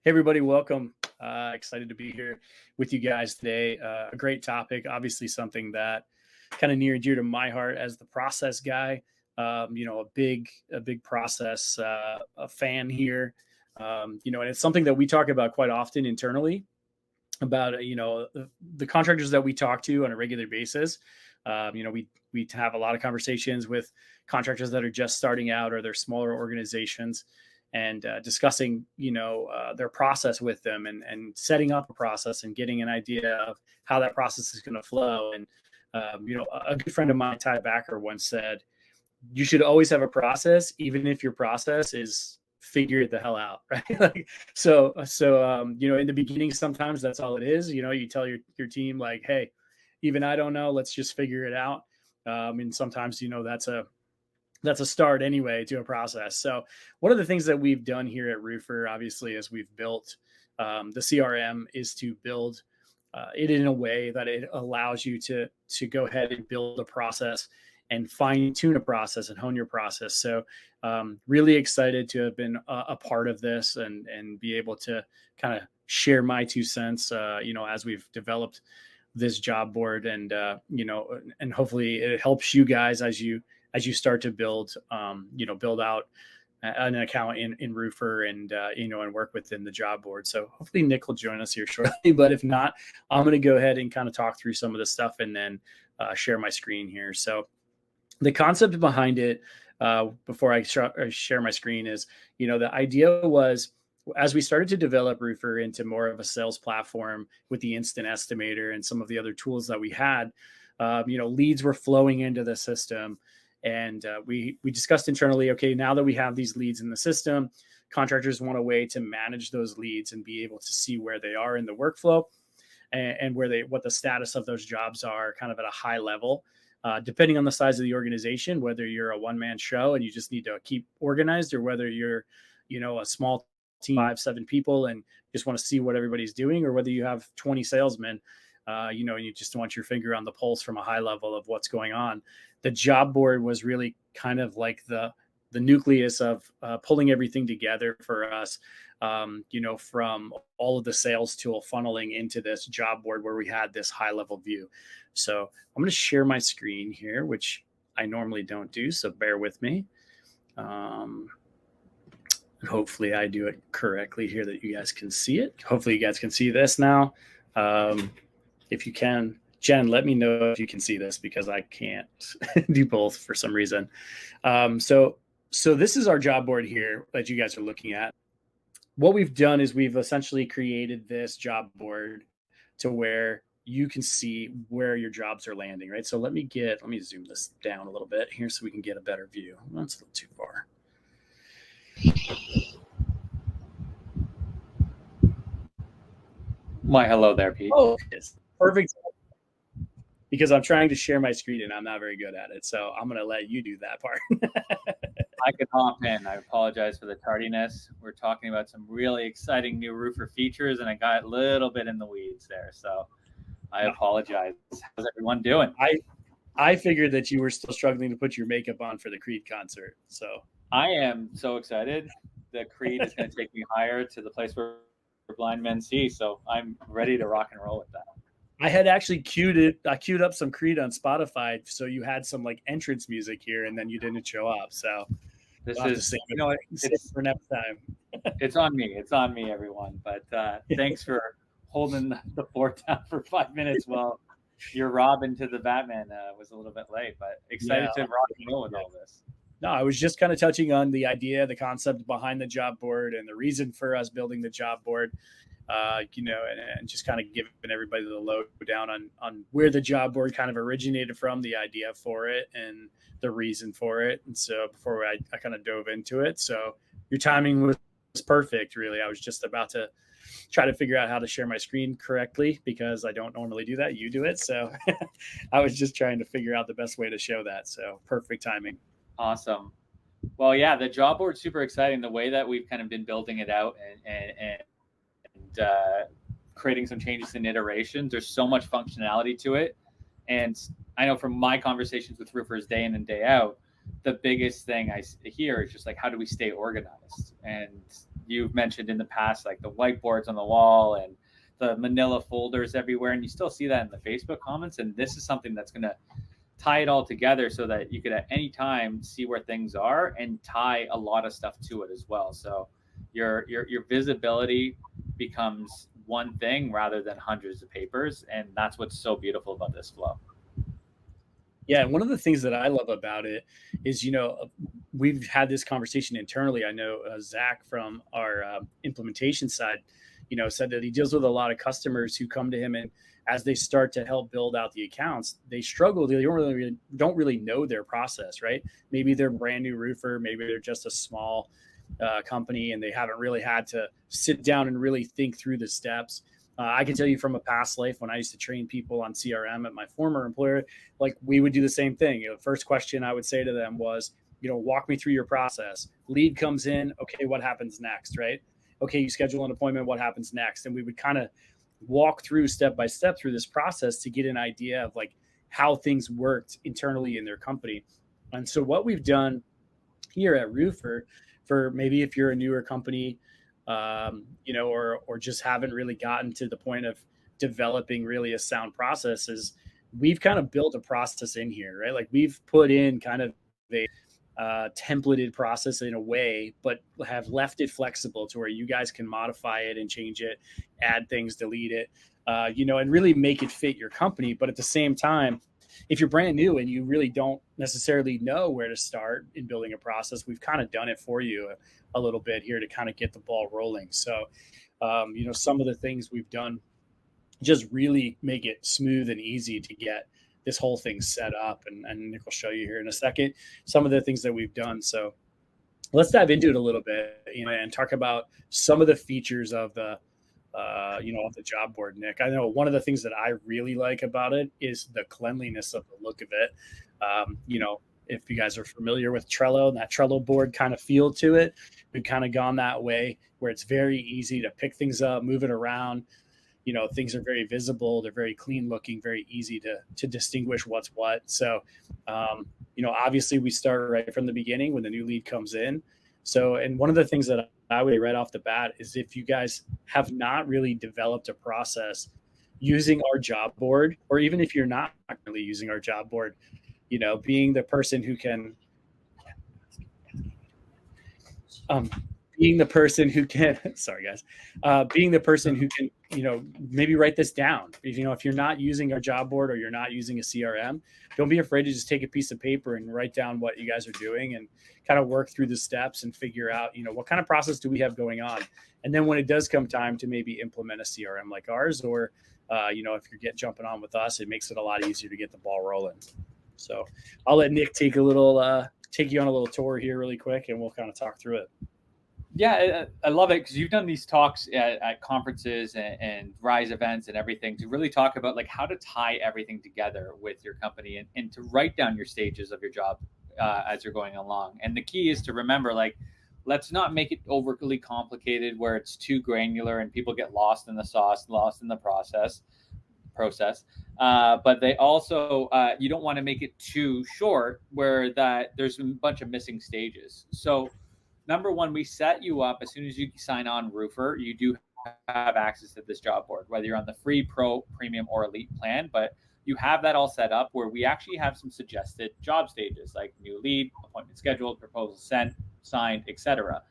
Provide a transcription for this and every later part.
Hey, everybody, welcome. Excited to be here with you guys today. A great topic, obviously, something that kind of near and dear to my heart as the process guy. A big process a fan here. And it's something that we talk about quite often internally about the contractors that we talk to on a regular basis. We have a lot of conversations with contractors that are just starting out or they're smaller organizations, and discussing their process with them, and setting up a process and getting an idea of how that process is going to flow. And a good friend of mine, Ty Backer, once said, you should always have a process, even if your process is figure it the hell out, right? In the beginning, sometimes that's all it is. You tell your team, like, hey, even I don't know, let's just figure it out. And sometimes, that's a start anyway to a process. So one of the things that we've done here at Roofr, obviously, as we've built the CRM, is to build it in a way that it allows you to go ahead and build a process and fine tune a process and hone your process. So really excited to have been a part of this, and be able to kind of share my 2 cents, as we've developed this job board, and hopefully it helps you guys as you start to build out an account in Roofr, and work within the job board. So hopefully Nick will join us here shortly, but if not, I'm going to go ahead and kind of talk through some of the stuff, and then share my screen here. So the concept behind it, before I share my screen, is, the idea was, as we started to develop Roofr into more of a sales platform with the Instant Estimator and some of the other tools that we had, leads were flowing into the system. And we discussed internally, okay, now that we have these leads in the system, contractors want a way to manage those leads and be able to see where they are in the workflow, and what the status of those jobs are, kind of at a high level. Depending on the size of the organization, whether you're a one-man show and you just need to keep organized, or whether you're, a small team, 5-7 people, and just want to see what everybody's doing, or whether you have 20 salesmen, and you just want your finger on the pulse from a high level of what's going on. The job board was really kind of like the nucleus of pulling everything together for us, from all of the sales tool funneling into this job board where we had this high level view. So I'm going to share my screen here, which I normally don't do, so bear with me. Hopefully I do it correctly here, that you guys can see it. Hopefully you guys can see this now. If you can, Jen, let me know if you can see this, because I can't do both for some reason. So this is our job board here that you guys are looking at. What we've done is we've essentially created this job board to where you can see where your jobs are landing, right? So let me zoom this down a little bit here so we can get a better view. That's a little too far. My hello there, Pete. Oh, it's perfect. Because I'm trying to share my screen and I'm not very good at it. So I'm going to let you do that part. I can hop in. I apologize for the tardiness. We're talking about some really exciting new Roofr features, and I got a little bit in the weeds there. So I apologize. How's everyone doing? I figured that you were still struggling to put your makeup on for the Creed concert. So I am so excited. The Creed is going to take me higher to the place where blind men see. So I'm ready to rock and roll with that. I had actually queued up some Creed on Spotify, so you had some like entrance music here, and then you didn't show up. So this is, it's for next time. It's on me. It's on me, everyone. But thanks for holding the fort down for 5 minutes while your Robin to the Batman was a little bit late, but excited to rock and roll with all this. No, I was just kind of touching on the idea, the concept behind the job board, and the reason for us building the job board. And just kind of giving everybody the lowdown on where the job board kind of originated from, the idea for it, and the reason for it. And so before I kind of dove into it, so your timing was perfect, really. I was just about to try to figure out how to share my screen correctly, because I don't normally do that. You do it. So I was just trying to figure out the best way to show that. So perfect timing. Awesome. Well, yeah, the job board's super exciting. The way that we've kind of been building it out and creating some changes in iterations. There's so much functionality to it. And I know from my conversations with roofers day in and day out, the biggest thing I hear is just like, how do we stay organized? And you've mentioned in the past, like the whiteboards on the wall and the manila folders everywhere. And you still see that in the Facebook comments. And this is something that's going to tie it all together so that you could at any time see where things are and tie a lot of stuff to it as well. So your visibility becomes one thing rather than hundreds of papers. And that's what's so beautiful about this flow. Yeah, and one of the things that I love about it is, we've had this conversation internally. I know Zach from our implementation side, said that he deals with a lot of customers who come to him, and as they start to help build out the accounts, they struggle. They don't really know their process, right? Maybe they're brand new roofer, maybe they're just a small company, and they haven't really had to sit down and really think through the steps. I can tell you from a past life, when I used to train people on CRM at my former employer, like we would do the same thing. First question I would say to them was, walk me through your process. Lead comes in. Okay, what happens next, right? Okay, you schedule an appointment. What happens next? And we would kind of walk through step by step through this process to get an idea of like how things worked internally in their company. And so what we've done here at Roofr, for maybe if you're a newer company, or just haven't really gotten to the point of developing really a sound process, is we've kind of built a process in here, right? Like we've put in kind of a templated process in a way, but have left it flexible to where you guys can modify it and change it, add things, delete it, and really make it fit your company. But at the same time, if you're brand new and you really don't necessarily know where to start in building a process, we've kind of done it for you a little bit here to kind of get the ball rolling. So, some of the things we've done just really make it smooth and easy to get this whole thing set up. And Nick will show you here in a second some of the things that we've done. So let's dive into it a little bit, and talk about some of the features of the of the job board, Nick. I know one of the things that I really like about it is the cleanliness of the look of it. If you guys are familiar with Trello and that Trello board kind of feel to it, we've kind of gone that way where it's very easy to pick things up, move it around. Things are very visible. They're very clean looking, very easy to distinguish what's what. So, obviously we start right from the beginning when the new lead comes in. So, and one of the things that I would say right off the bat is if you guys have not really developed a process using our job board, or even if you're not really using our job board, being the person who can, sorry guys, being the person who can, maybe write this down. If you're not using our job board or you're not using a CRM, don't be afraid to just take a piece of paper and write down what you guys are doing and kind of work through the steps and figure out, what kind of process do we have going on? And then when it does come time to maybe implement a CRM like ours, or, if you're jumping on with us, it makes it a lot easier to get the ball rolling. So I'll let Nick take you on a little tour here really quick, and we'll kind of talk through it. Yeah, I love it because you've done these talks at conferences and Rise events and everything to really talk about like how to tie everything together with your company and to write down your stages of your job as you're going along. And the key is to remember, like, let's not make it overly complicated where it's too granular and people get lost in the sauce, lost in the process. But they also, you don't want to make it too short where that there's a bunch of missing stages. So number one, we set you up as soon as you sign on Roofr, you do have access to this job board, whether you're on the free, pro, premium, or elite plan, but you have that all set up where we actually have some suggested job stages like new lead, appointment scheduled, proposal sent, signed, etc.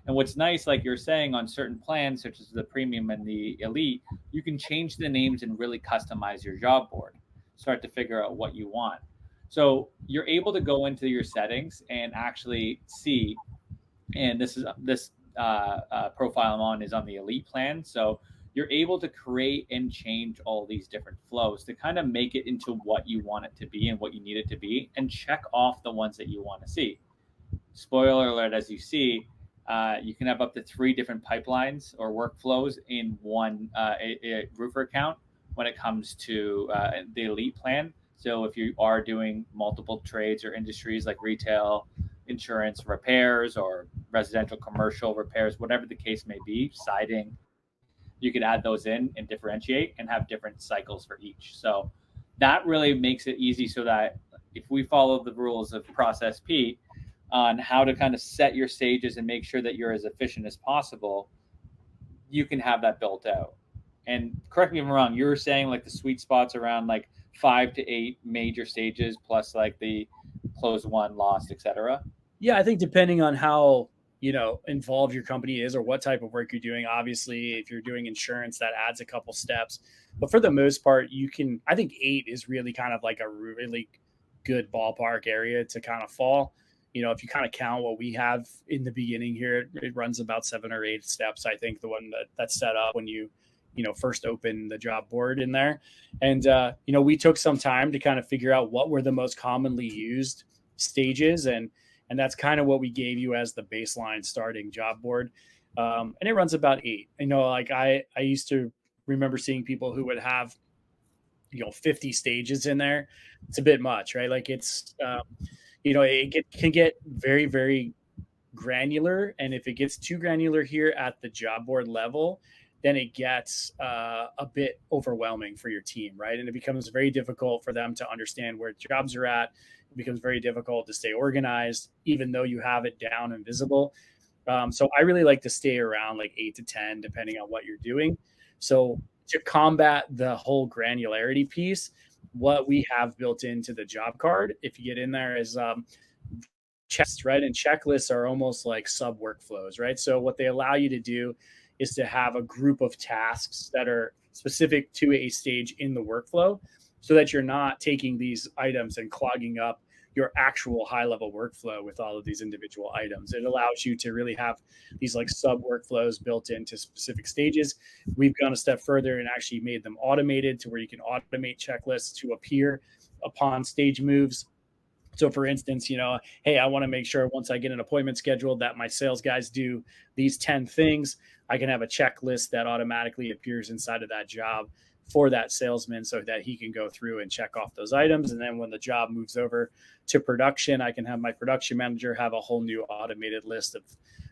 And what's nice, like you're saying, on certain plans, such as the premium and the elite, you can change the names and really customize your job board, start to figure out what you want. So you're able to go into your settings and actually see, and this profile I'm on is on the elite plan. So you're able to create and change all these different flows to kind of make it into what you want it to be and what you need it to be, and check off the ones that you want to see. Spoiler alert, as you see, you can have up to 3 different pipelines or workflows in one Roofr account when it comes to the elite plan. So if you are doing multiple trades or industries like retail, insurance, repairs, or residential, commercial repairs, whatever the case may be, siding, you could add those in and differentiate and have different cycles for each. So that really makes it easy so that if we follow the rules of Process Pete on how to kind of set your stages and make sure that you're as efficient as possible, you can have that built out. And correct me if I'm wrong, you were saying like the sweet spots around like 5 to 8 major stages plus like the closed one, lost, etc. Yeah, I think depending on how, involved your company is or what type of work you're doing. Obviously, if you're doing insurance, that adds a couple steps. But for the most part, I think 8 is really kind of like a really good ballpark area to kind of fall. If you kind of count what we have in the beginning here, it runs about 7 or 8 steps. I think the one that's set up when you first open the job board in there. And, we took some time to kind of figure out what were the most commonly used stages. And that's kind of what we gave you as the baseline starting job board. And it runs about 8. Like I used to remember seeing people who would have, 50 stages in there. It's a bit much, right? Like it's, can get very, very granular. And if it gets too granular here at the job board level, then it gets a bit overwhelming for your team, right? And it becomes very difficult for them to understand where jobs are at. It becomes very difficult to stay organized, even though you have it down and visible. So I really like to stay around like 8 to 10, depending on what you're doing. So to combat the whole granularity piece, what we have built into the job card, if you get in there, is checklists, right? And checklists are almost like sub workflows, right? So what they allow you to do is to have a group of tasks that are specific to a stage in the workflow so that you're not taking these items and clogging up your actual high level workflow with all of these individual items. It allows you to really have these like sub workflows built into specific stages. We've gone a step further and actually made them automated to where you can automate checklists to appear upon stage moves. So for instance, hey, I want to make sure once I get an appointment scheduled that my sales guys do these 10 things. I can have a checklist that automatically appears inside of that job for that salesman so that he can go through and check off those items. And then when the job moves over to production, I can have my production manager have a whole new automated list of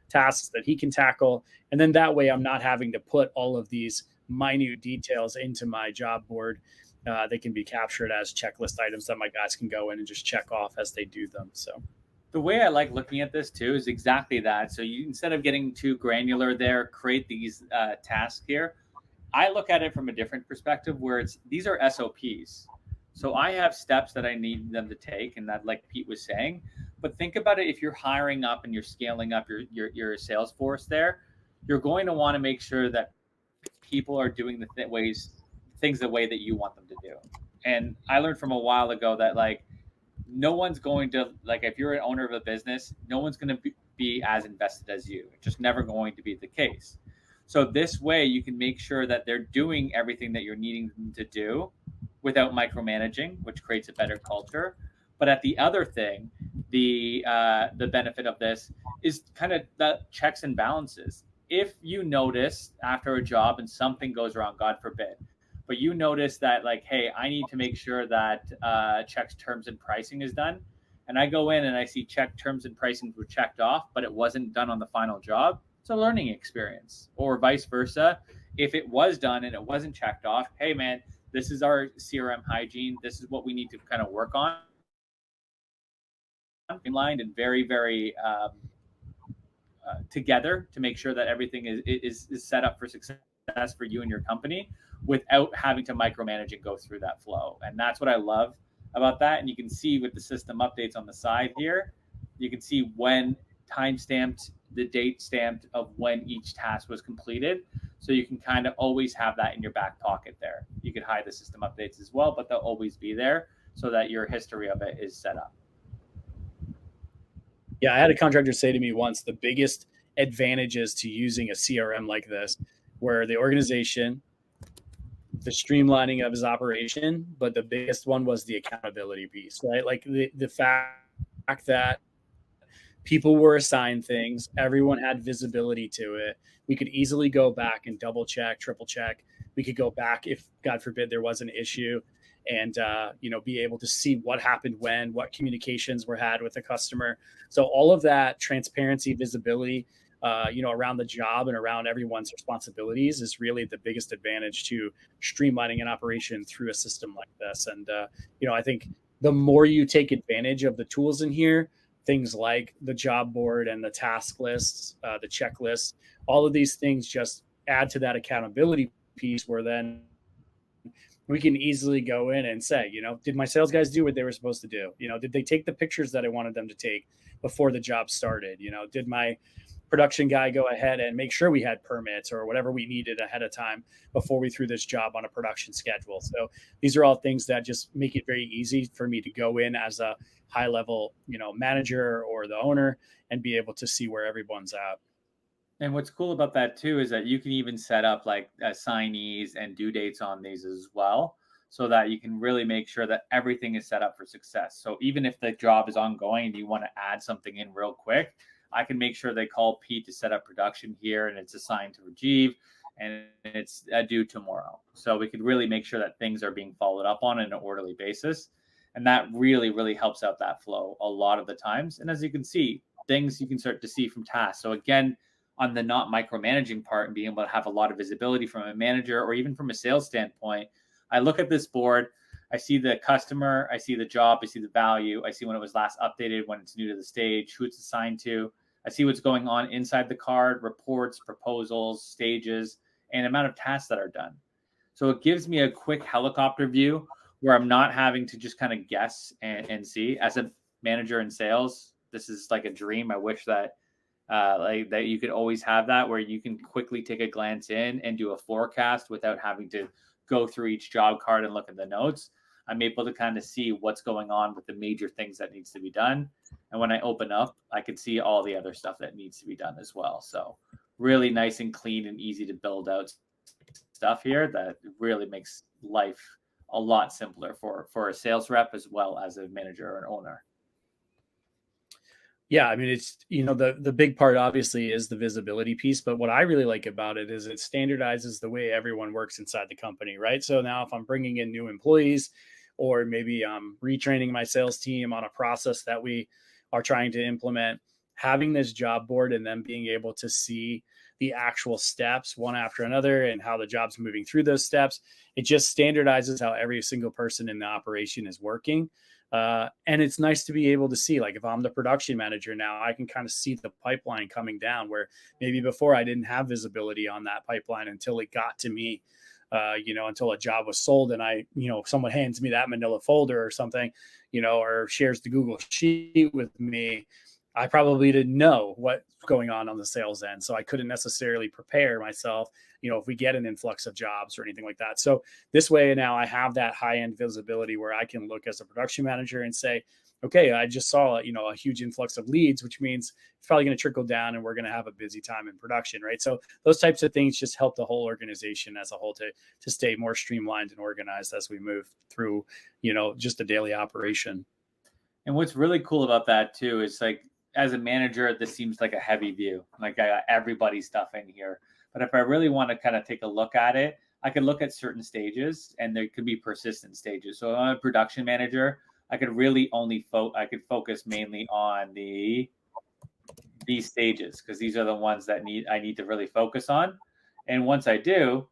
tasks that he can tackle. And then that way I'm not having to put all of these minute details into my job board. They can be captured as checklist items that my guys can go in and just check off as they do them. So the way I like looking at this too is exactly that. So you, instead of getting too granular there, create these tasks here. I look at it from a different perspective where these are SOPs. So I have steps that I need them to take, and that, like Pete was saying. But think about it: if you're hiring up and you're scaling up your sales force, there, you're going to want to make sure that people are doing the things the way that you want them to do. And I learned from a while ago that like no one's going to, like, if you're an owner of a business, no one's going to be as invested as you. It's just never going to be the case. So this way you can make sure that they're doing everything that you're needing them to do without micromanaging, which creates a better culture. But at the other thing, the benefit of this is kind of the checks and balances. If you notice after a job and something goes wrong, God forbid, but you notice that like, hey, I need to make sure that checks, terms, and pricing is done. And I go in and I see check, terms, and pricing were checked off, but it wasn't done on the final job. It's a learning experience, or vice versa. If it was done and it wasn't checked off, hey man, this is our CRM hygiene. This is what we need to kind of work on. Streamlined and very, very together to make sure that everything is set up for success for you and your company without having to micromanage and go through that flow. And that's what I love about that. And you can see with the system updates on the side here, you can see when time stamped, the date stamped of when each task was completed. So you can kind of always have that in your back pocket there. You could hide the system updates as well, but they'll always be there so that your history of it is set up. Yeah, I had a contractor say to me once, the biggest advantages to using a CRM like this were the organization, the streamlining of his operation, but the biggest one was the accountability piece, right? Like the fact that people were assigned things, everyone had visibility to it. We could easily go back and double check, triple check. We could go back if, God forbid, there was an issue, and be able to see what happened when, what communications were had with the customer. So all of that transparency, visibility, around the job and around everyone's responsibilities is really the biggest advantage to streamlining an operation through a system like this. And, I think the more you take advantage of the tools in here, things like the job board and the task lists, the checklists, all of these things just add to that accountability piece where then we can easily go in and say, did my sales guys do what they were supposed to do? Did they take the pictures that I wanted them to take before the job started? Did my production guy go ahead and make sure we had permits or whatever we needed ahead of time before we threw this job on a production schedule? So these are all things that just make it very easy for me to go in as a high level, manager or the owner and be able to see where everyone's at. And what's cool about that too is that you can even set up like assignees and due dates on these as well, so that you can really make sure that everything is set up for success. So even if the job is ongoing and you want to add something in real quick, I can make sure they call Pete to set up production here, and it's assigned to Rajiv, and it's due tomorrow. So we could really make sure that things are being followed up on an orderly basis. And that really, really helps out that flow a lot of the times. And as you can see, things you can start to see from tasks. So again, on the not micromanaging part and being able to have a lot of visibility from a manager or even from a sales standpoint, I look at this board, I see the customer, I see the job, I see the value, I see when it was last updated, when it's new to the stage, who it's assigned to. I see what's going on inside the card, reports, proposals, stages, and amount of tasks that are done. So it gives me a quick helicopter view where I'm not having to just kind of guess and see. As a manager in sales, this is like a dream. I wish that like that you could always have that, where you can quickly take a glance in and do a forecast without having to go through each job card and look at the notes. I'm able to kind of see what's going on with the major things that needs to be done. And when I open up, I can see all the other stuff that needs to be done as well. So really nice and clean and easy to build out stuff here that really makes life a lot simpler for a sales rep as well as a manager or an owner. Yeah, I mean, it's, the big part obviously is the visibility piece, but what I really like about it is it standardizes the way everyone works inside the company, right? So now if I'm bringing in new employees, or maybe I'm retraining my sales team on a process that we are trying to implement, having this job board and then being able to see the actual steps one after another and how the job's moving through those steps, it just standardizes how every single person in the operation is working. And it's nice to be able to see, like, if I'm the production manager now, I can kind of see the pipeline coming down, where maybe before I didn't have visibility on that pipeline until it got to me, until a job was sold and someone hands me that manila folder or something, or shares the Google sheet with me. I probably didn't know what's going on the sales end. So I couldn't necessarily prepare myself, if we get an influx of jobs or anything like that. So this way now I have that high end visibility where I can look as a production manager and say, okay, I just saw, a huge influx of leads, which means it's probably going to trickle down and we're going to have a busy time in production, right? So those types of things just help the whole organization as a whole to stay more streamlined and organized as we move through, just a daily operation. And what's really cool about that too is, like, as a manager, this seems like a heavy view. Like, I got everybody's stuff in here. But if I really want to kind of take a look at it, I could look at certain stages, and there could be persistent stages. So if I'm a production manager, I could really only focus mainly on these stages, because these are the ones that I need to really focus on. And once I do,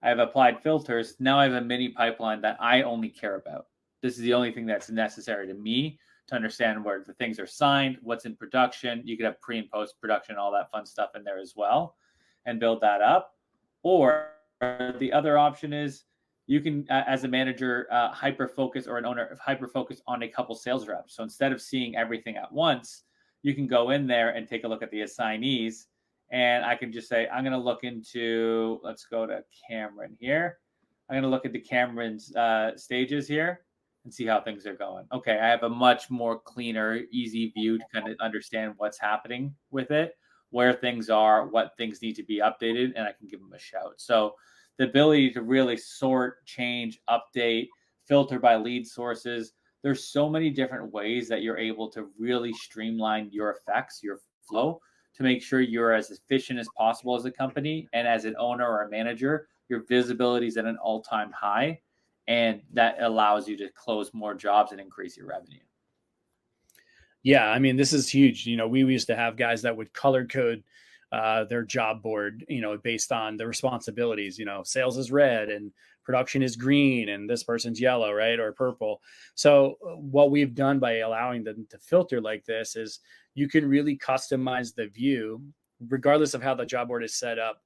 I have applied filters. Now I have a mini pipeline that I only care about. This is the only thing that's necessary to me to understand where the things are signed, what's in production. You could have pre and post production, all that fun stuff in there as well, and build that up. Or the other option is you can, as a manager, hyper focus, or an owner, hyper focus on a couple sales reps. So instead of seeing everything at once, you can go in there and take a look at the assignees. And I can just say, I'm going to look into, let's go to Cameron here. I'm going to look at the Cameron's stages here and see how things are going. Okay, I have a much more cleaner, easy view to kind of understand what's happening with it, where things are, what things need to be updated, and I can give them a shout. So the ability to really sort, change, update, filter by lead sources. There's so many different ways that you're able to really streamline your effects, your flow, to make sure you're as efficient as possible as a company. And as an owner or a manager, your visibility is at an all-time high. And that allows you to close more jobs and increase your revenue. Yeah, I mean, this is huge. We used to have guys that would color code their job board, based on the responsibilities. Sales is red and production is green, and this person's yellow, right, or purple. So what we've done by allowing them to filter like this is you can really customize the view regardless of how the job board is set up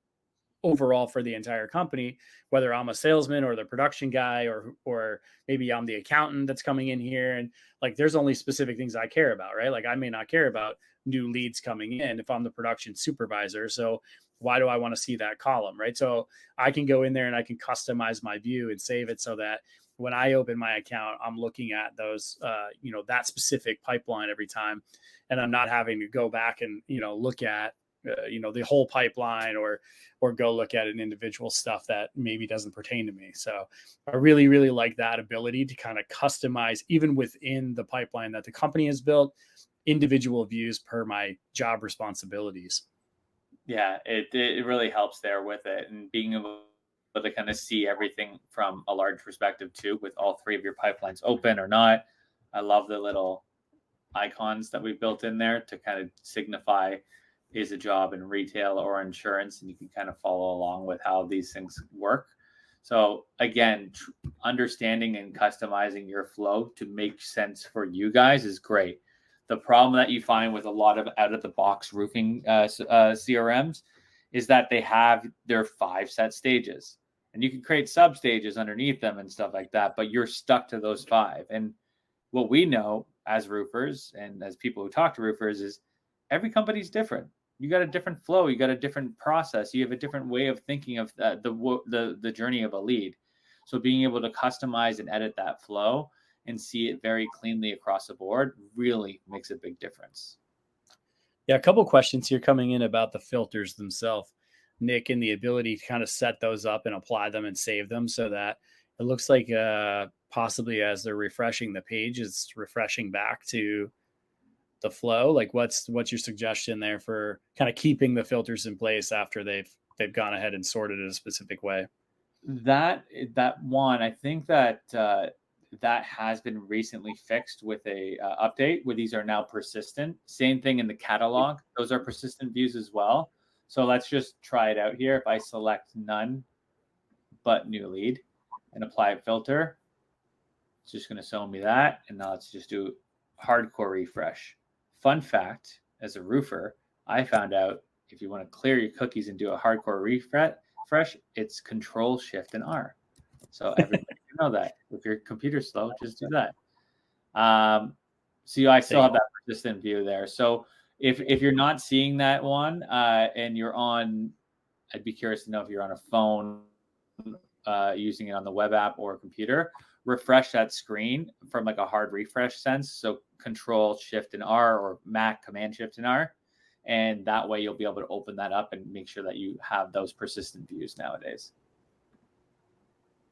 overall for the entire company, whether I'm a salesman or the production guy, or maybe I'm the accountant that's coming in here. And like, there's only specific things I care about, right? Like, I may not care about new leads coming in if I'm the production supervisor. So why do I want to see that column, right? So I can go in there and I can customize my view and save it so that when I open my account, I'm looking at those, that specific pipeline every time, and I'm not having to go back and look at the whole pipeline, or go look at an individual stuff that maybe doesn't pertain to me. So I really, really like that ability to kind of customize, even within the pipeline that the company has built, individual views per my job responsibilities. Yeah, it really helps there with it, and being able to kind of see everything from a large perspective too, with all three of your pipelines open or not. I love the little icons that we built in there to kind of signify is a job in retail or insurance, and you can kind of follow along with how these things work. So again, understanding and customizing your flow to make sense for you guys is great. The problem that you find with a lot of out of the box roofing CRMs is that they have their 5 set stages, and you can create sub stages underneath them and stuff like that, but you're stuck to those 5. And what we know as roofers and as people who talk to roofers is every company's different. You got a different flow. You got a different process. You have a different way of thinking of the journey of a lead. So being able to customize and edit that flow and see it very cleanly across the board really makes a big difference. Yeah, a couple questions here coming in about the filters themselves, Nick, and the ability to kind of set those up and apply them and save them so that it looks like possibly as they're refreshing the page, it's refreshing back to the flow. Like, what's your suggestion there for kind of keeping the filters in place after they've gone ahead and sorted it a specific way? That one, I think that that has been recently fixed with a update where these are now persistent. Same thing in the catalog; those are persistent views as well. So let's just try it out here. If I select none but new lead and apply a filter, it's just going to show me that. And now let's just do hardcore refresh. Fun fact, as a roofer, I found out if you want to clear your cookies and do a hardcore refresh, it's Control Shift and R. So everybody can know that. If your computer's slow, just do that. So I still have that persistent view there. So if you're not seeing that one and you're on, I'd be curious to know if you're on a phone using it on the web app or a computer, refresh that screen from like a hard refresh sense. So Control Shift and R, or Mac Command Shift and R. And that way you'll be able to open that up and make sure that you have those persistent views nowadays.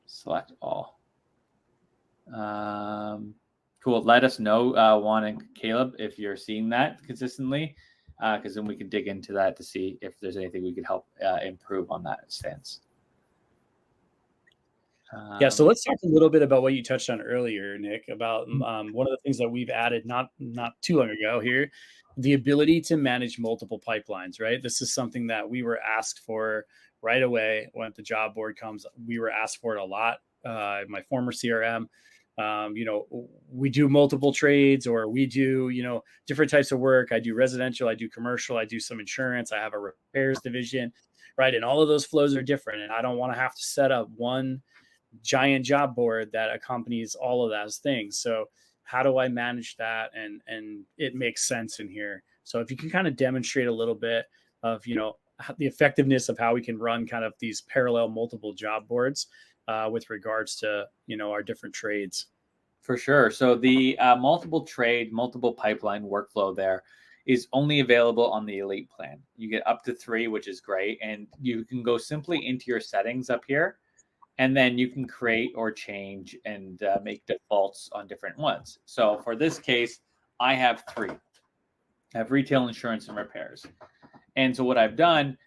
Select all. Cool. Let us know, Juan and Caleb, if you're seeing that consistently, because then we can dig into that to see if there's anything we could help improve on that stance. Yeah, so let's talk a little bit about what you touched on earlier, Nick, about one of the things that we've added not too long ago here, the ability to manage multiple pipelines, right? This is something that we were asked for right away when the job board comes. We were asked for it a lot. In my former CRM, we do multiple trades, or we do, different types of work. I do residential, I do commercial, I do some insurance, I have a repairs division, right? And all of those flows are different. And I don't want to have to set up one giant job board that accompanies all of those things. So how do I manage that? And it makes sense in here. So if you can kind of demonstrate a little bit of, the effectiveness of how we can run kind of these parallel multiple job boards with regards to, our different trades. For sure. So the multiple trade, multiple pipeline workflow there is only available on the Elite plan. You get up to 3, which is great. And you can go simply into your settings up here, and then you can create or change and make defaults on different ones. So for this case, I have 3. I have retail, insurance, and repairs. And so what I've done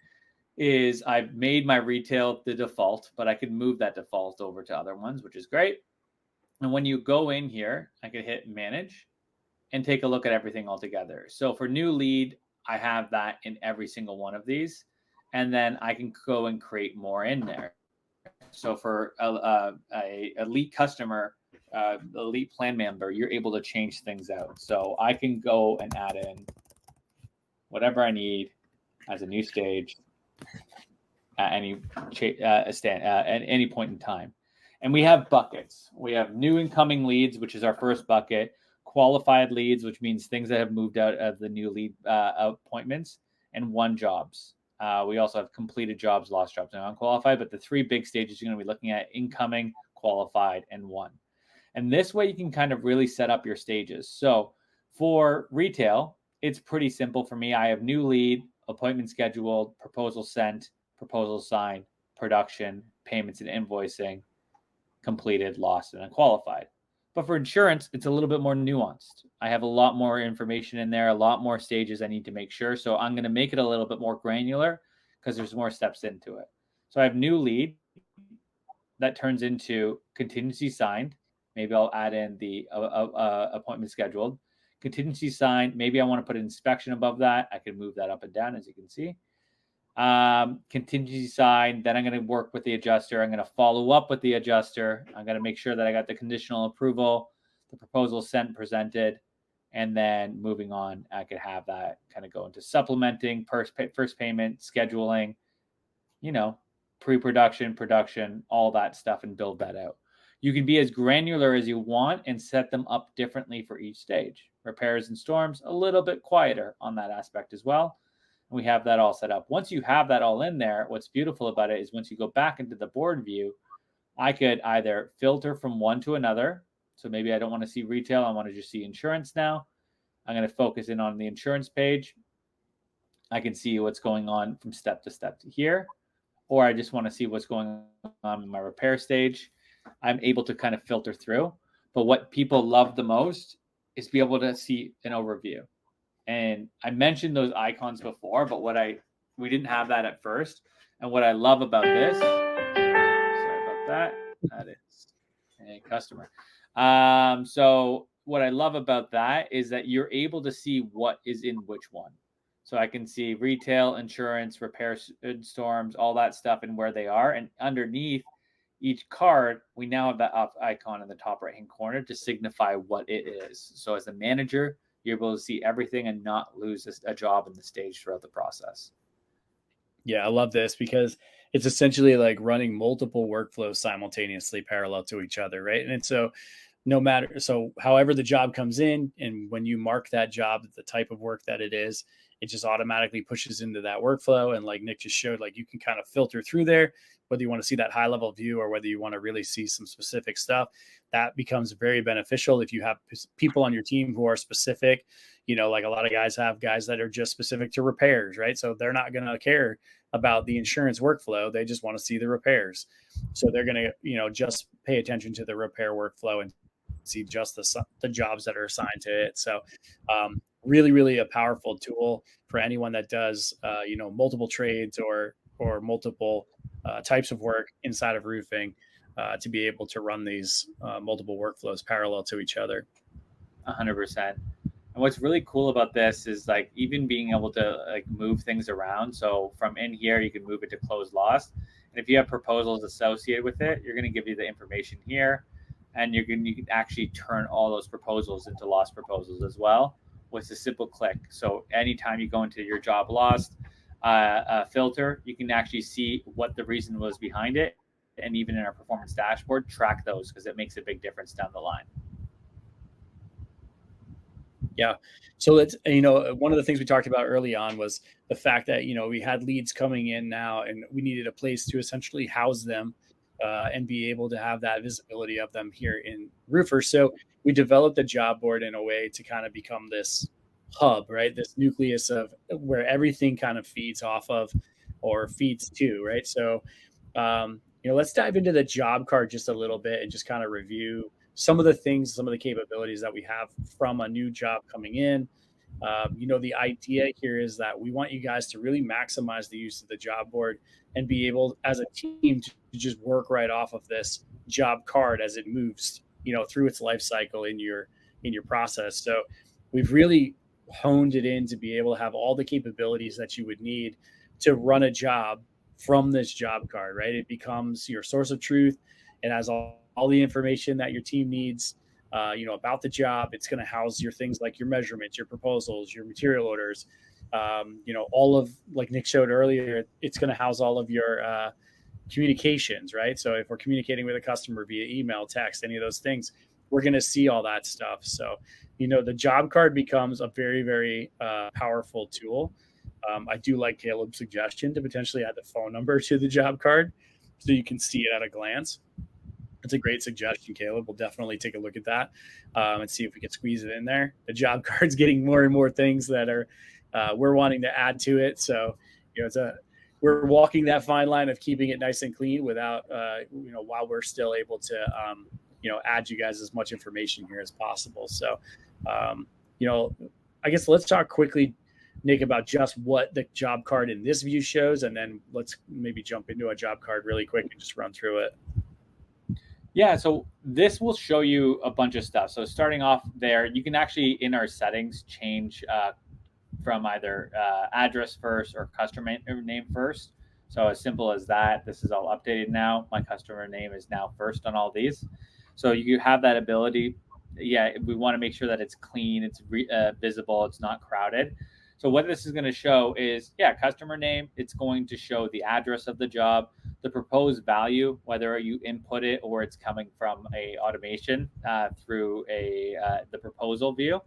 is I've made my retail the default, but I could move that default over to other ones, which is great. And when you go in here, I could hit manage and take a look at everything all together. So for new lead, I have that in every single one of these. And then I can go and create more in there. So for a elite customer, elite plan member, you're able to change things out. So I can go and add in whatever I need as a new stage at any point in time. And we have buckets. We have new incoming leads, which is our first bucket, qualified leads, which means things that have moved out of the new lead appointments, and won jobs. We also have completed jobs, lost jobs, and unqualified. But the three big stages you're going to be looking at: incoming, qualified, and won. And this way you can kind of really set up your stages. So for retail, it's pretty simple for me. I have new lead, appointment scheduled, proposal sent, proposal signed, production, payments and invoicing, completed, lost, and unqualified. But for insurance, it's a little bit more nuanced. I have a lot more information in there, a lot more stages I need to make sure. So I'm going to make it a little bit more granular because there's more steps into it. So I have new lead that turns into contingency signed. Maybe I'll add in the appointment scheduled. Contingency signed. Maybe I want to put an inspection above that. I can move that up and down, as you can see. Contingency signed. Then I'm going to work with the adjuster. I'm going to follow up with the adjuster. I'm going to make sure that I got the conditional approval, the proposal sent, presented, and then moving on, I could have that kind of go into supplementing, first payment, scheduling, pre-production, production, all that stuff, and build that out. You can be as granular as you want and set them up differently for each stage. Repairs and storms, a little bit quieter on that aspect as well. And we have that all set up. Once you have that all in there, what's beautiful about it is once you go back into the board view, I could either filter from one to another. So maybe I don't want to see retail. I want to just see insurance now. I'm going to focus in on the insurance page. I can see what's going on from step to step to here. Or I just want to see what's going on in my repair stage. I'm able to kind of filter through. But what people love the most is to be able to see an overview. And I mentioned those icons before, but we didn't have that at first. And what I love about this, sorry about that is a customer. So what I love about that is that you're able to see what is in which one. So I can see retail, insurance, repairs, storms, all that stuff and where they are. And underneath each card, we now have that icon in the top right-hand corner to signify what it is. So as a manager, you're able to see everything and not lose a job in the stage throughout the process. Yeah, I love this because it's essentially like running multiple workflows simultaneously parallel to each other, right? And so however the job comes in, and when you mark that job, the type of work that it is, it just automatically pushes into that workflow. And like Nick just showed, like you can kind of filter through there, whether you want to see that high level view or whether you want to really see some specific stuff. That becomes very beneficial if you have people on your team who are specific. Like a lot of guys have guys that are just specific to repairs, right? So they're not going to care about the insurance workflow. They just want to see the repairs. So they're going to, just pay attention to the repair workflow and see just the jobs that are assigned to it. So really, really a powerful tool for anyone that does, multiple trades or multiple types of work inside of roofing to be able to run these multiple workflows parallel to each other. 100%. And what's really cool about this is like even being able to like move things around. So from in here, you can move it to closed lost. And if you have proposals associated with it, you're going to give you the information here. And you can actually turn all those proposals into lost proposals as well with a simple click. So anytime you go into your job lost filter, you can actually see what the reason was behind it. And even in our performance dashboard, track those because it makes a big difference down the line. Yeah. So that's, one of the things we talked about early on was the fact that, we had leads coming in now and we needed a place to essentially house them and be able to have that visibility of them here in Roofr. So we developed a job board in a way to kind of become this hub, right? This nucleus of where everything kind of feeds off of or feeds to, right? So, let's dive into the job card just a little bit and just kind of review some of the things, some of the capabilities that we have from a new job coming in. The idea here is that we want you guys to really maximize the use of the job board and be able as a team to just work right off of this job card as it moves, through its life cycle in your process. So we've really honed it in to be able to have all the capabilities that you would need to run a job from this job card, right? It becomes your source of truth. It has all the information that your team needs, about the job. It's going to house your things like your measurements, your proposals, your material orders, all of, like Nick showed earlier, it's going to house all of your communications, right? So if we're communicating with a customer via email, text, any of those things, we're going to see all that stuff. So, the job card becomes a very, very powerful tool. I do like Caleb's suggestion to potentially add the phone number to the job card so you can see it at a glance. It's a great suggestion, Caleb. We'll definitely take a look at that and see if we can squeeze it in there. The job card's getting more and more things that are we're wanting to add to it. So, we're walking that fine line of keeping it nice and clean without, while we're still able to, add you guys as much information here as possible. So, I guess let's talk quickly, Nick, about just what the job card in this view shows, and then let's maybe jump into a job card really quick and just run through it. Yeah, so this will show you a bunch of stuff. So starting off there, you can actually, in our settings, change from either address first or customer name first. So as simple as that. This is all updated now. My customer name is now first on all these. So you have that ability. Yeah, we want to make sure that it's clean, it's visible, it's not crowded. So what this is going to show is, customer name. It's going to show the address of the job, the proposed value, whether you input it or it's coming from a automation through the proposal view.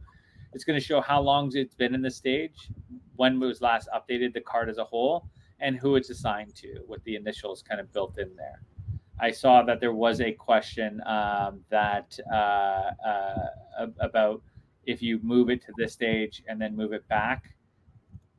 It's going to show how long it's been in the stage, when it was last updated, the card as a whole, and who it's assigned to, with the initials kind of built in there. I saw that there was a question about if you move it to this stage and then move it back,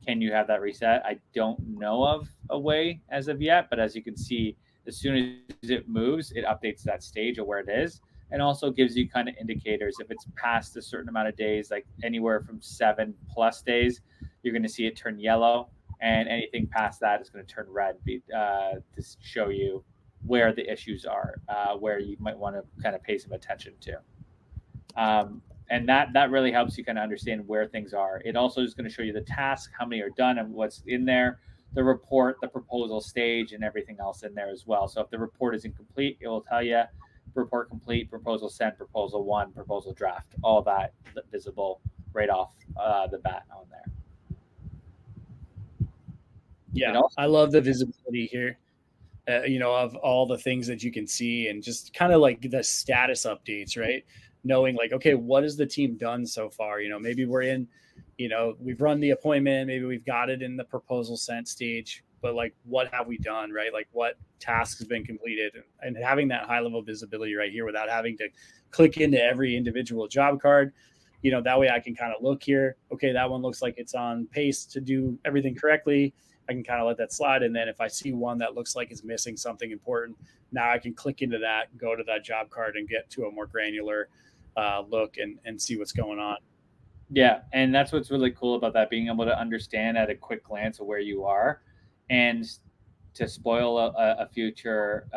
can you have that reset? I don't know of a way as of yet, but as you can see, as soon as it moves, it updates that stage of where it is, and also gives you kind of indicators. If it's past a certain amount of days, like anywhere from 7+ days, you're going to see it turn yellow, and anything past that is going to turn red to show you where the issues are, where you might want to kind of pay some attention to. And that really helps you kind of understand where things are. It also is going to show you the task, how many are done and what's in there, the report, the proposal stage, and everything else in there as well. So if the report is incomplete, it will tell you report complete, proposal sent, proposal 1, proposal draft, all that visible right off the bat on there. Yeah, I love the visibility here, of all the things that you can see, and just kind of like the status updates, right? Knowing like, okay, what has the team done so far? Maybe we're in, we've run the appointment, maybe we've got it in the proposal sent stage, but like, what have we done, right? Like, what task has been completed, and having that high level visibility right here without having to click into every individual job card. That way I can kind of look here. Okay, that one looks like it's on pace to do everything correctly. I can kind of let that slide. And then if I see one that looks like it's missing something important, now I can click into that, go to that job card, and get to a more granular look and see what's going on. Yeah, and that's what's really cool about that, being able to understand at a quick glance of where you are. And to spoil a future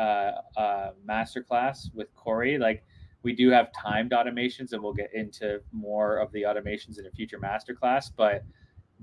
masterclass with Corey, like, we do have timed automations, and we'll get into more of the automations in a future masterclass, but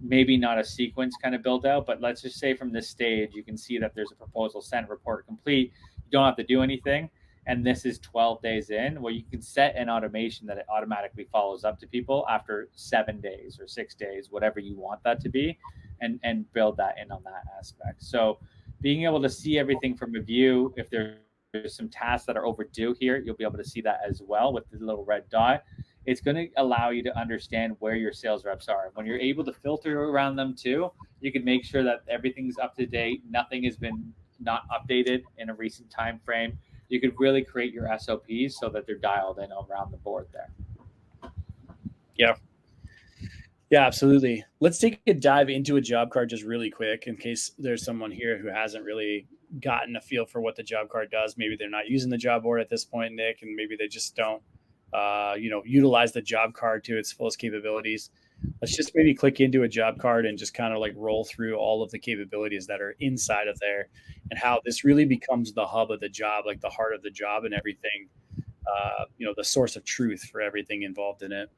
maybe not a sequence kind of built out. But let's just say from this stage, you can see that there's a proposal sent, report complete. You don't have to do anything. And this is 12 days in, where you can set an automation that it automatically follows up to people after 7 days or 6 days, whatever you want that to be, and build that in on that aspect. So being able to see everything from a view, if there's some tasks that are overdue here, you'll be able to see that as well with the little red dot. It's going to allow you to understand where your sales reps are. When you're able to filter around them too, you can make sure that everything's up to date. Nothing has been not updated in a recent time frame. You could really create your SOPs so that they're dialed in around the board there. Yeah, absolutely. Let's take a dive into a job card just really quick, in case there's someone here who hasn't really gotten a feel for what the job card does. Maybe they're not using the job board at this point, Nick, and maybe they just don't, utilize the job card to its fullest capabilities. Let's just maybe click into a job card and just kind of like roll through all of the capabilities that are inside of there, and how this really becomes the hub of the job, like the heart of the job, and everything, the source of truth for everything involved in it.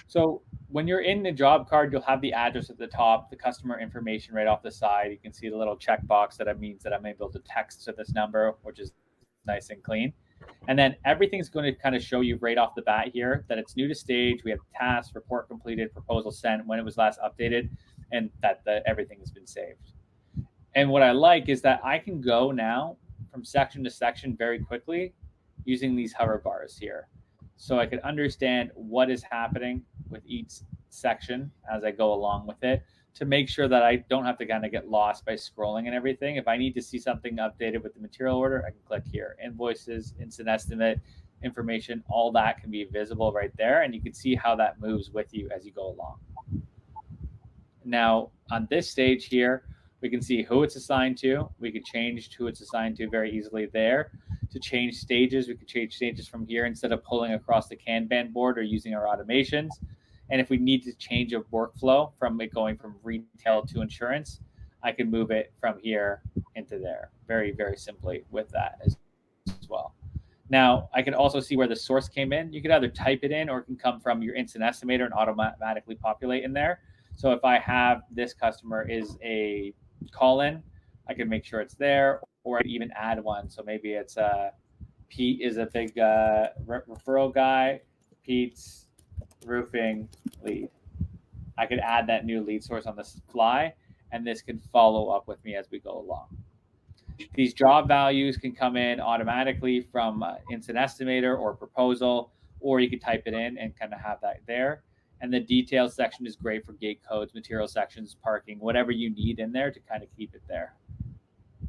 So when you're in the job card, you'll have the address at the top, the customer information right off the side. You can see the little checkbox that means that I'm able to text to this number, which is nice and clean. And then everything's going to kind of show you right off the bat here that it's new to stage. We have tasks, report completed, proposal sent, when it was last updated, and that everything has been saved. And what I like is that I can go now from section to section very quickly using these hover bars here. So I can understand what is happening with each section as I go along with it, to make sure that I don't have to kind of get lost by scrolling and everything. If I need to see something updated with the material order, I can click here. Invoices, instant estimate, information, all that can be visible right there. And you can see how that moves with you as you go along. Now, on this stage here, we can see who it's assigned to. We could change who it's assigned to very easily there. To change stages, we could change stages from here instead of pulling across the Kanban board or using our automations. And if we need to change a workflow from it going from retail to insurance, I can move it from here into there very, very simply with that as well. Now, I can also see where the source came in. You could either type it in or it can come from your Instant Estimator and automatically populate in there. So if I have this customer is a call-in, I can make sure it's there, or I'd even add one. So maybe it's Pete is a big referral guy, Pete's roofing lead. I could add that new lead source on the fly, and this can follow up with me as we go along. These job values can come in automatically from Instant Estimator or proposal, or you could type it in and kind of have that there. And the details section is great for gate codes, material sections, parking, whatever you need in there to kind of keep it there.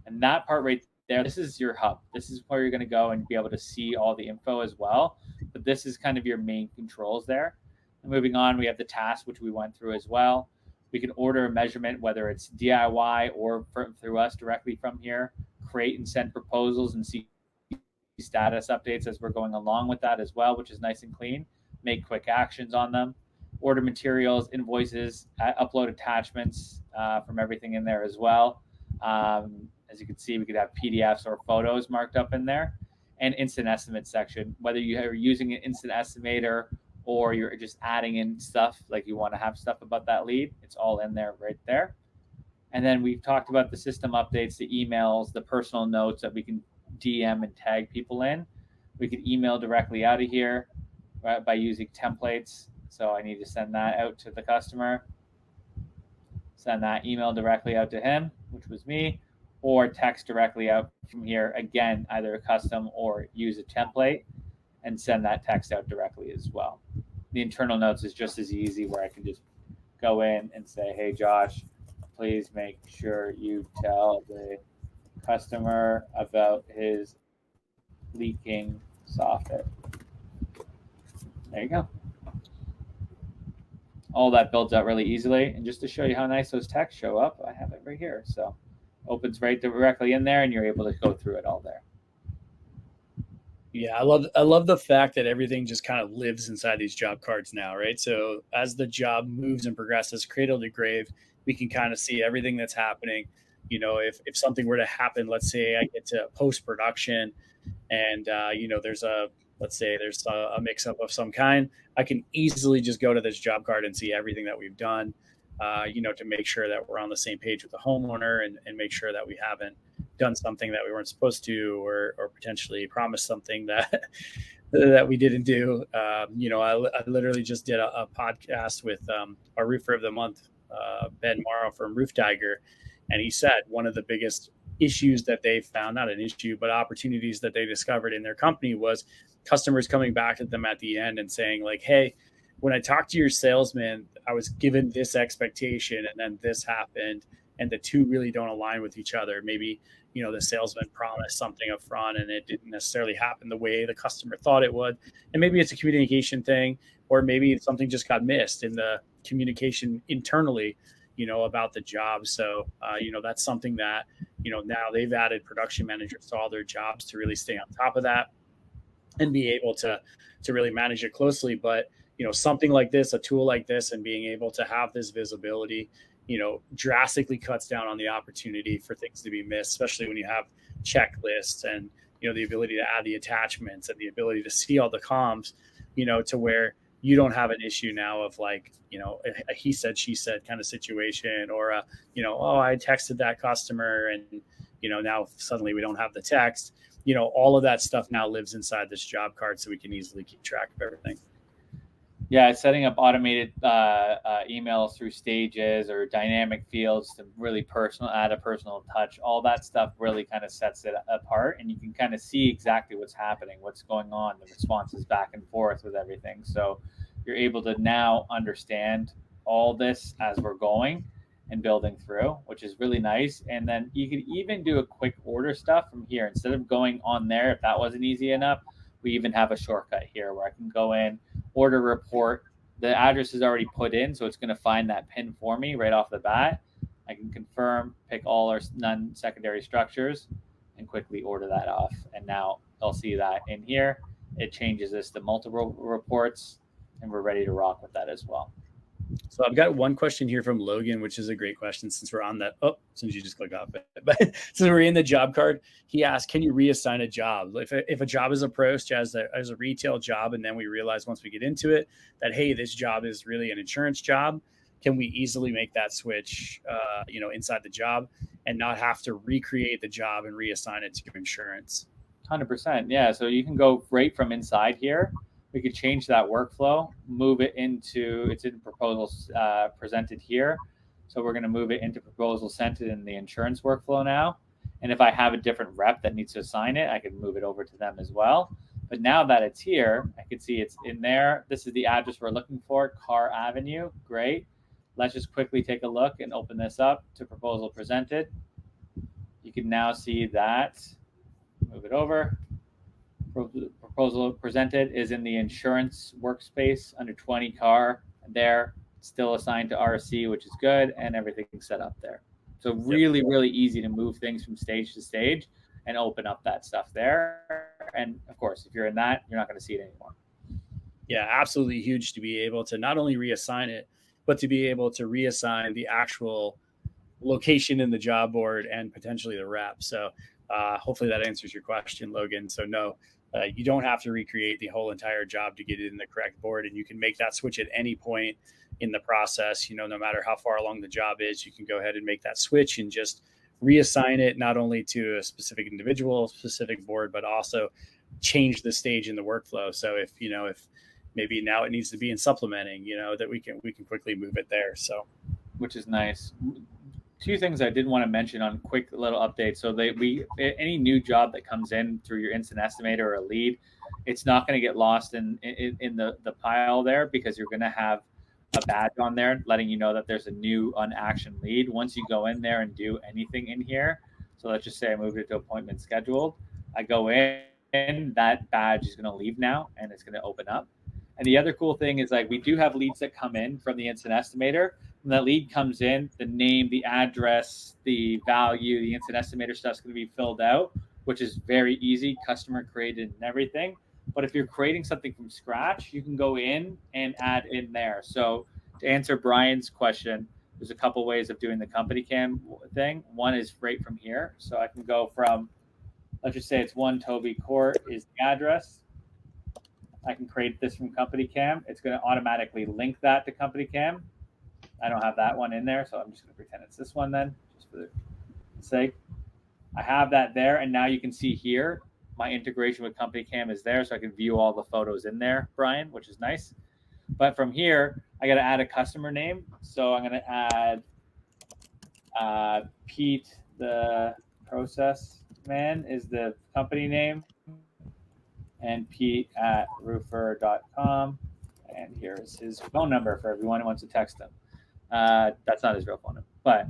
And that part right there, this is your hub. This is where you're going to go and be able to see all the info as well. But this is kind of your main controls there. And moving on, we have the task, which we went through as well. We can order a measurement, whether it's DIY or through us directly from here, create and send proposals and see status updates as we're going along with that as well, which is nice and clean. Make quick actions on them. Order materials, invoices, upload attachments from everything in there as well. As you can see, we could have PDFs or photos marked up in there. And instant estimate section, whether you are using an instant estimator or you're just adding in stuff, like you want to have stuff about that lead, it's all in there right there. And then we've talked about the system updates, the emails, the personal notes that we can DM and tag people in. We could email directly out of here by using templates. So I need to send that out to the customer, send that email directly out to him, which was me, or text directly out from here. Again, either a custom or use a template and send that text out directly as well. The internal notes is just as easy, where I can just go in and say, hey, Josh, please make sure you tell the customer about his leaking soffit. There you go. All that builds out really easily. And just to show you how nice those texts show up, I have it right here. So opens right directly in there, and you're able to go through it all there. Yeah, I love the fact that everything just kind of lives inside these job cards now, right? So as the job moves and progresses, cradle to grave, we can kind of see everything that's happening. You know, if something were to happen, let's say I get to post-production and, there's a mix up of some kind, I can easily just go to this job card and see everything that we've done, to make sure that we're on the same page with the homeowner and make sure that we haven't done something that we weren't supposed to, or potentially promised something that we didn't do. I literally just did a podcast with our Roofr of the month, Ben Morrow from Roof Tiger. And he said one of the biggest issues that they found, not an issue, but opportunities that they discovered in their company, was customers coming back to them at the end and saying like, hey, when I talked to your salesman, I was given this expectation and then this happened, and the two really don't align with each other. Maybe, the salesman promised something up front and it didn't necessarily happen the way the customer thought it would. And maybe it's a communication thing, or maybe something just got missed in the communication internally, about the job. So, that's something that, now they've added production managers to all their jobs to really stay on top of that and be able to really manage it closely. But, something like this, a tool like this, and being able to have this visibility, drastically cuts down on the opportunity for things to be missed, especially when you have checklists and, the ability to add the attachments and the ability to see all the comms, to where, you don't have an issue now of like, a he said, she said kind of situation, or oh, I texted that customer and, now suddenly we don't have the text. All of that stuff now lives inside this job card, so we can easily keep track of everything. Yeah, setting up automated emails through stages or dynamic fields to really add a personal touch. All that stuff really kind of sets it apart, and you can kind of see exactly what's happening, what's going on, the responses back and forth with everything. So you're able to now understand all this as we're going and building through, which is really nice. And then you could even do a quick order stuff from here. Instead of going on there, if that wasn't easy enough, we even have a shortcut here where I can go in, order report. The address is already put in, so it's going to find that pin for me right off the bat. I can confirm, pick all or none secondary structures, and quickly order that off. And now I'll see that in here. It changes this to multiple reports, and we're ready to rock with that as well. So I've got one question here from Logan, which is a great question since we're on that. Oh, since you just click off it. But since we're in the job card, he asked, can you reassign a job? If a job is approached as a retail job, and then we realize once we get into it that, hey, this job is really an insurance job, can we easily make that switch, inside the job and not have to recreate the job and reassign it to insurance? 100%. Yeah. So you can go right from inside here. We could change that workflow, move it into, it's in proposals presented here. So we're going to move it into proposals sent in the insurance workflow now. And if I have a different rep that needs to assign it, I can move it over to them as well. But now that it's here, I can see it's in there. This is the address we're looking for, Carr Avenue. Great. Let's just quickly take a look and open this up to proposal presented. You can now see that. Move it over. Proposal presented is in the insurance workspace under 20 Carr. There, still assigned to RC, which is good, and everything's set up there. So really, really easy to move things from stage to stage and open up that stuff there. And of course, if you're in that, you're not going to see it anymore. Yeah, absolutely huge to be able to not only reassign it, but to be able to reassign the actual location in the job board and potentially the rep. So hopefully that answers your question, Logan. So no, you don't have to recreate the whole entire job to get it in the correct board, and you can make that switch at any point in the process. No matter how far along the job is, you can go ahead and make that switch and just reassign it not only to a specific individual, specific board, but also change the stage in the workflow. So if maybe now it needs to be in supplementing, that we can quickly move it there. So, which is nice. Two things I did want to mention on quick little updates. So any new job that comes in through your Instant Estimator or a lead, it's not going to get lost in the pile there, because you're going to have a badge on there letting you know that there's a new unactioned lead. Once you go in there and do anything in here, so let's just say I moved it to appointment scheduled, I go in, that badge is going to leave now and it's going to open up. And the other cool thing is, like, we do have leads that come in from the Instant Estimator. When that lead comes in, the name, the address, the value, the Instant Estimator stuff is going to be filled out, which is very easy, customer created and everything. But if you're creating something from scratch, you can go in and add in there. So to answer Brian's question, there's a couple ways of doing the CompanyCam thing. One is right from here. So I can go from, let's just say it's 1 Toby Court is the address. I can create this from CompanyCam. It's going to automatically link that to CompanyCam. I don't have that one in there, so I'm just going to pretend it's this one then, just for the sake. I have that there, and now you can see here my integration with CompanyCam is there, so I can view all the photos in there, Brian, which is nice. But from here, I got to add a customer name. So I'm going to add Pete, the process man, is the company name, and Pete at Roofr.com. And here's his phone number for everyone who wants to text him. That's not his real phone number, but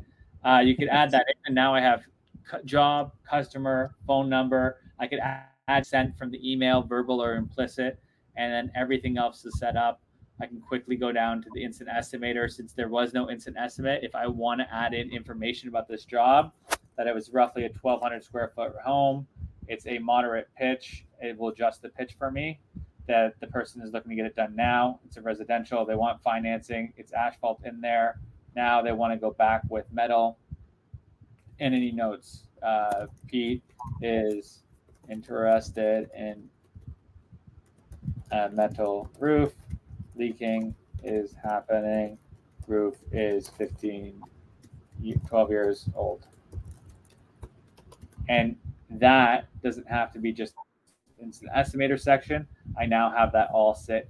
you could add that in. And now I have job, customer, phone number. I could add sent from the email, verbal or implicit, and then everything else is set up. I can quickly go down to the Instant Estimator. Since there was no Instant Estimate, if I want to add in information about this job, that it was roughly a 1,200 square foot home, it's a moderate pitch, it will adjust the pitch for me, that the person is looking to get it done now. It's a residential. They want financing. It's asphalt in there. Now they want to go back with metal. And any notes. Pete is interested in a metal roof. leaking is happening. Roof is 12 years old. And that doesn't have to be just Instant Estimator section. I now have that all set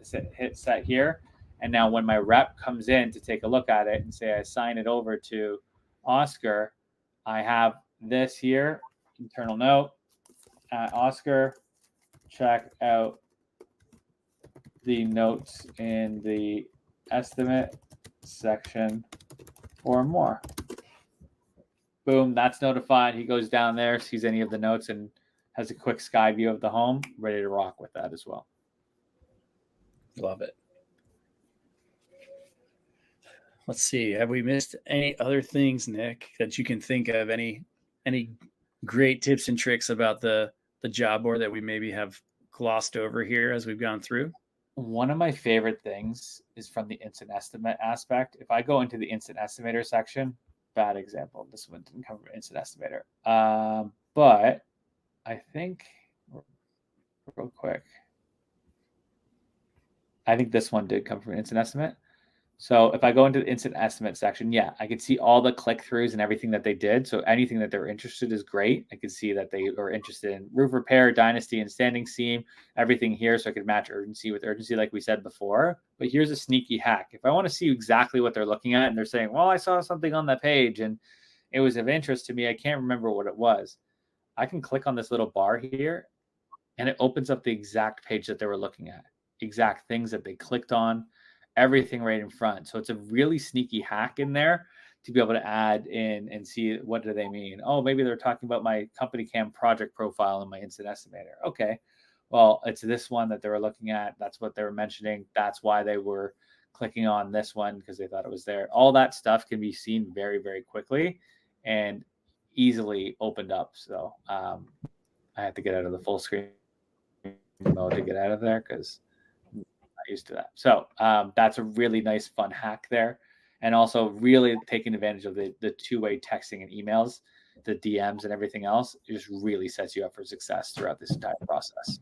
here. And now when my rep comes in to take a look at it and say I sign it over to Oscar, I have this here, internal note, Oscar, check out the notes in the estimate section or more. Boom, that's notified. He goes down there, sees any of the notes, and has a quick sky view of the home, ready to rock with that as well. Love it. Let's see. Have we missed any other things, Nick, that you can think of? Any great tips and tricks about the job board that we maybe have glossed over here as we've gone through? One of my favorite things is from the instant estimate aspect. If I go into the instant estimator section, bad example, this one didn't come from instant estimator. But I think, real quick, I think this one did come from instant estimate. So if I go into the instant estimate section, yeah, I could see all the click-throughs and everything that they did. So anything that they're interested in is great. I could see that they are interested in roof repair, dynasty, and standing seam, everything here. So I could match urgency with urgency like we said before. But here's a sneaky hack. If I want to see exactly what they're looking at and they're saying, well, I saw something on that page and it was of interest to me, I can't remember what it was. I can click on this little bar here and it opens up the exact page that they were looking at, exact things that they clicked on, everything right in front. So it's a really sneaky hack in there to be able to add in and see what do they mean. Oh, maybe they're talking about my CompanyCam project profile in my instant estimator. Okay, well, it's this one that they were looking at. That's what they were mentioning. That's why they were clicking on this one, because they thought it was there. All that stuff can be seen very, very quickly and easily opened up. So I have to get out of the full screen mode to get out of there because used to that. So that's a really nice fun hack there. And also really taking advantage of the two-way texting and emails, the DMs and everything else. It just really sets you up for success throughout this entire process.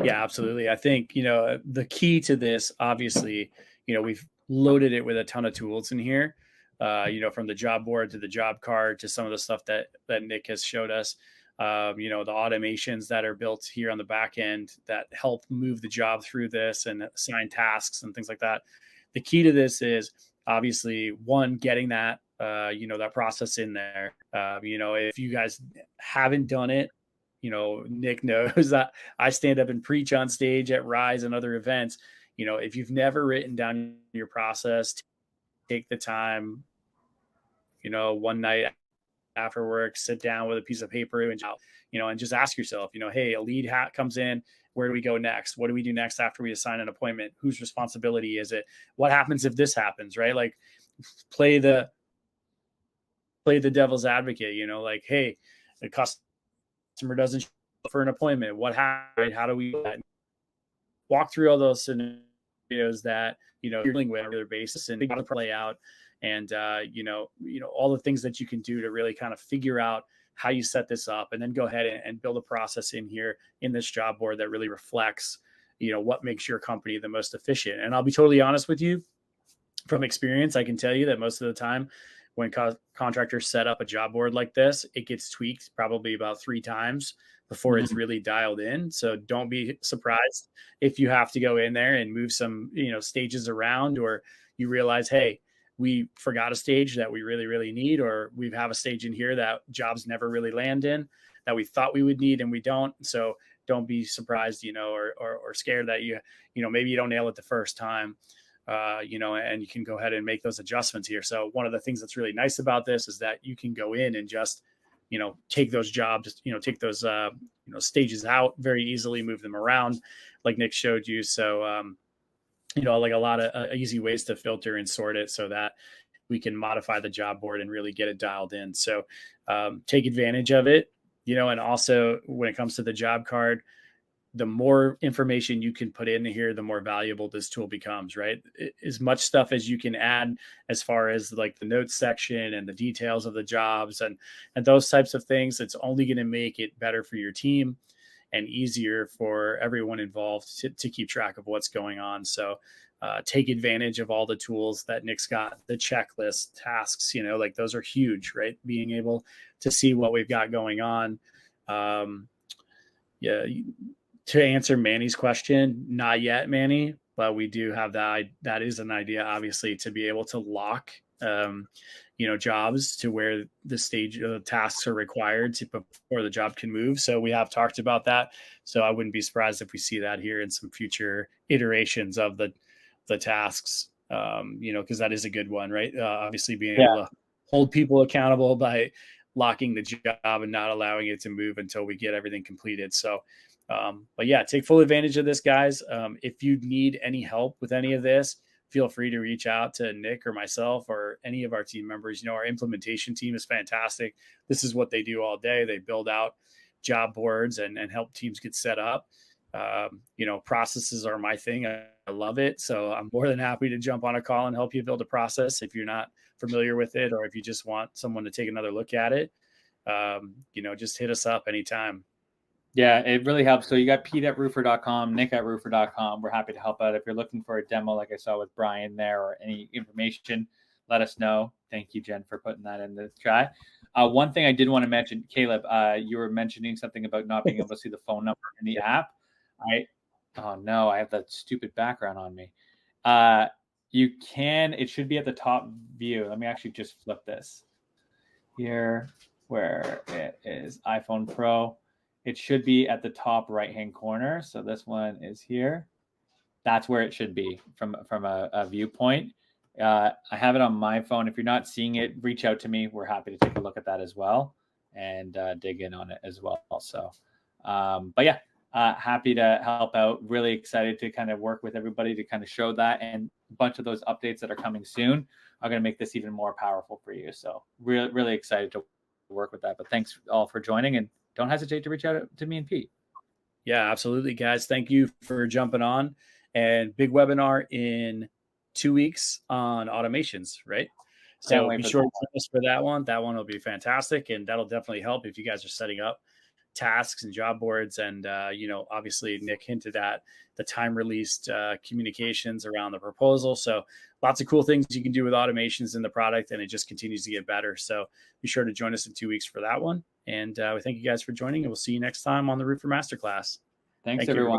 Yeah, absolutely. I think, the key to this, obviously, we've loaded it with a ton of tools in here, from the job board to the job card to some of the stuff that Nick has showed us. The automations that are built here on the back end that help move the job through this and assign tasks and things like that. The key to this is obviously one, getting that, that process in there. If you guys haven't done it, Nick knows that I stand up and preach on stage at Rise and other events. If you've never written down your process, take the time, one night after work, sit down with a piece of paper and just ask yourself, hey, a lead hat comes in. Where do we go next? What do we do next after we assign an appointment? Whose responsibility is it? What happens if this happens, right? Like play the devil's advocate, like, hey, the customer doesn't show up for an appointment. What happened? How do we walk through all those scenarios that, you're dealing with on a regular basis and how to play out? And, all the things that you can do to really kind of figure out how you set this up and then go ahead and build a process in here in this job board that really reflects, what makes your company the most efficient. And I'll be totally honest with you, from experience, I can tell you that most of the time when contractors set up a job board like this, it gets tweaked probably about 3 times before it's really dialed in. So don't be surprised if you have to go in there and move some, stages around, or you realize, hey, we forgot a stage that we really, really need, or we have a stage in here that jobs never really land in that we thought we would need and we don't. So don't be surprised, or scared that maybe you don't nail it the first time, and you can go ahead and make those adjustments here. So one of the things that's really nice about this is that you can go in and just, take those jobs, take those, stages out very easily, move them around like Nick showed you. So, like a lot of easy ways to filter and sort it so that we can modify the job board and really get it dialed in. So take advantage of it, and also when it comes to the job card, the more information you can put in here, the more valuable this tool becomes, right? As much stuff as you can add as far as like the notes section and the details of the jobs and those types of things, it's only going to make it better for your team. and easier for everyone involved to keep track of what's going on. So take advantage of all the tools that Nick's got, the checklist, tasks, like those are huge, right? Being able to see what we've got going on. Yeah. To answer Manny's question, not yet, Manny, but we do have that. That is an idea, obviously, to be able to lock, jobs to where the stage of the tasks are required to before the job can move. So we have talked about that. So I wouldn't be surprised if we see that here in some future iterations of the tasks, because that is a good one, right? Obviously, being able to hold people accountable by locking the job and not allowing it to move until we get everything completed. So, but yeah, take full advantage of this, guys. If you need any help with any of this, feel free to reach out to Nick or myself or any of our team members. Our implementation team is fantastic. This is what they do all day. They build out job boards and help teams get set up. Processes are my thing. I love it. So I'm more than happy to jump on a call and help you build a process if you're not familiar with it, or if you just want someone to take another look at it. Just hit us up anytime. Yeah, it really helps. So you got Pete at Roofr.com, Nick at Roofr.com. We're happy to help out. If you're looking for a demo, like I saw with Brian there, or any information, let us know. Thank you, Jen, for putting that in the chat. One thing I did want to mention, Caleb, you were mentioning something about not being able to see the phone number in the app. Oh no, I have that stupid background on me. You can, it should be at the top view. Let me actually just flip this here where it is iPhone Pro. It should be at the top right-hand corner. So this one is here. That's where it should be from a viewpoint. I have it on my phone. If you're not seeing it, reach out to me. We're happy to take a look at that as well and dig in on it as well. So, but yeah, happy to help out. Really excited to kind of work with everybody to kind of show that, and a bunch of those updates that are coming soon are going to make this even more powerful for you. So really, really excited to work with that. But thanks all for joining, and don't hesitate to reach out to me and Pete. Yeah, absolutely, guys. Thank you for jumping on. And big webinar in 2 weeks on automations, right? So be sure to join us for that one. That one will be fantastic, and that'll definitely help if you guys are setting up tasks and job boards. And obviously Nick hinted at the time released communications around the proposal. So lots of cool things you can do with automations in the product, and it just continues to get better. So be sure to join us in 2 weeks for that one. And we thank you guys for joining, and we'll see you next time on the Roofr Masterclass. Thanks, everyone.